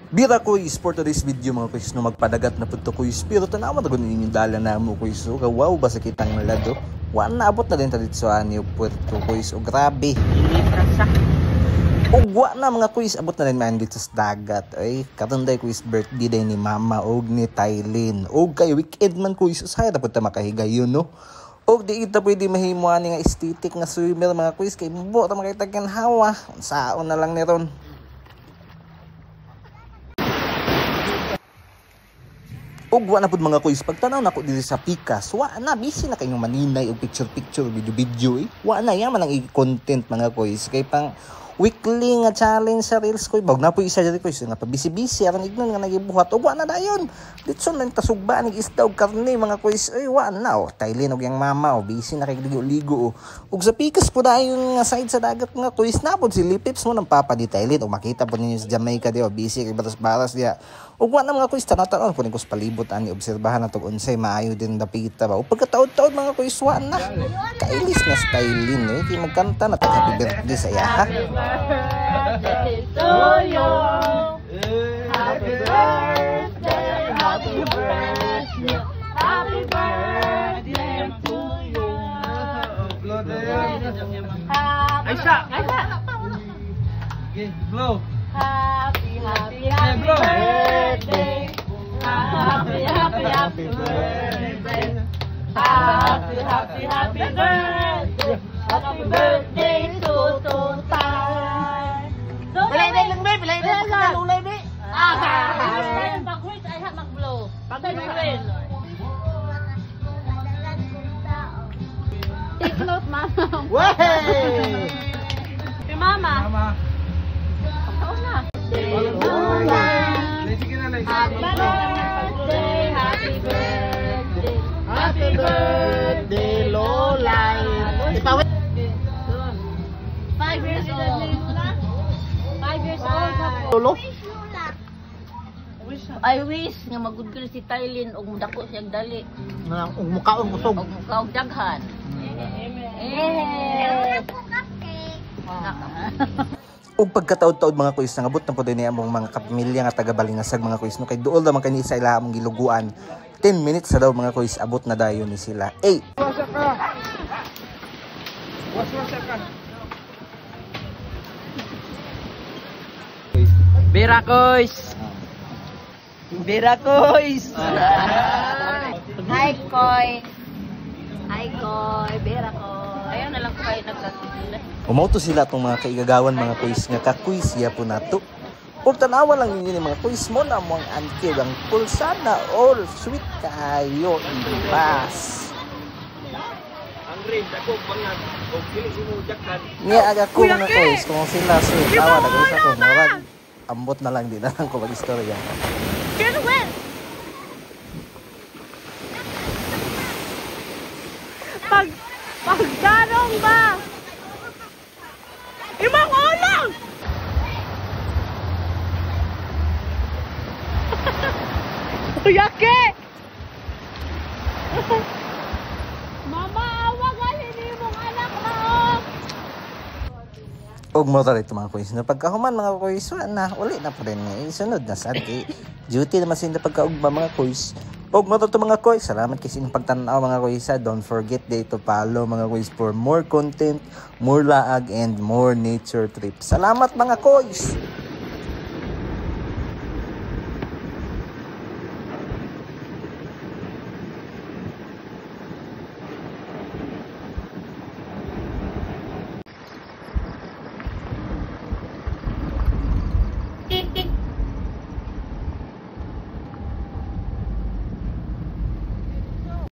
Bira kuys for today's video mga kuys no magpadagat na punto kuys pero tanawa na gunin yung dala na mo kuys so wow ba sa kitang lado wa na abot na din ta dito sa anyo puerto kuys o grabe o wa na mga kuys abot na din man dito sa dagat ay karonday kuys birthday day ni mama og ni Tylin og kay weekend man kuys usay ta punta makahigayon no og di ita pwede mahimo ani nga aesthetic nga swimmer mga kuys kay buo ta makita kan hawa saon na lang ni ron. Og wa na pud mga kuys pagtanaw nako diri sa Pikas wa na busy na kayong maninay og picture video wa na yaman ang i-content mga kuys kay pang weekly nga challenge sa reels ko bag na po isa diri kuys nga pa busy aron ignon nga nagibuhat og wa na dayon ditson lang tasugba ning isda og karne mga kuys ay wa na Tylin og yang mama busy na kay ligo og sa Pikas po dayon nga side sa dagat mga kuys na pod si Lipips mo ng papa di Tylin og makita po ninyo sa Jamaica di busy kay baras diya. Ug wa na mga kuys tanaw-tanon kunin ko sa palibot ani obserbahan na tug unsay maayo din dapita ba. Ug pagkataod-taod mga kuys wa na. Kailis na Tylin di magkanta na happy birthday sa iya ha. Happy birthday to you. Happy birthday, happy birthday, happy birthday to you. Aisha. Okay, blow. Happy birthday. Happy birthday. Happy birthday. Happy birthday to Tay. Bilay lang be, bilay lang ulay be. Pag-wait ay ha mag-blow. Pag-wait. Take note, mama. Way! Si mama. Pagkaon na. Happy birthday, happy birthday. Happy birthday, Lolay. Ipawit. 5 years old. 5 years old. Lolo? I wish nga magudgol si Tylin og mudako siya dali. Ang mukhaon kusog. Og mukaog daghan. Og pagkataod-taod mga kuys nangabot na po din niya among mga kapamilya nga taga-Balingasag mga kuys no kay duol naman kani sa ila among giluguan 10 minutes sa daw mga kuys abot na dayon ni sila. Waswasa ka. Bira Koys! Bira Koys! Hi, Koy. Hi, Koy. Bera Koy. Ayaw na lang ko kayo nagkakita. Umauto sila atong mga kaigagawan mga kuys nga kakuys siya po nato. Ug tanawa lang ninyo mga kuys mo na mo ang anti ang pulsana all sweet kayo ibas. Andre, dako bangat. Og dili mo jakkan. Nga aga ko mga kuys kung sila so tawa nag-usap ko murag ambot na lang din na lang ko mag-istorya. Get away! Pagdarong ba? Imang ulang! Yake! Mama, awag alin mong anak na Og mo ito mga kuys na pagkahuman mga kuys na uli na pa rin sunod na sad duty naman sila pagkaugma mga kuys. Og mo to mga kuys salamat kasi inyong pagtanaw mga kuys don't forget to follow mga kuys for more content, more laag and more nature trips. Salamat mga kuys.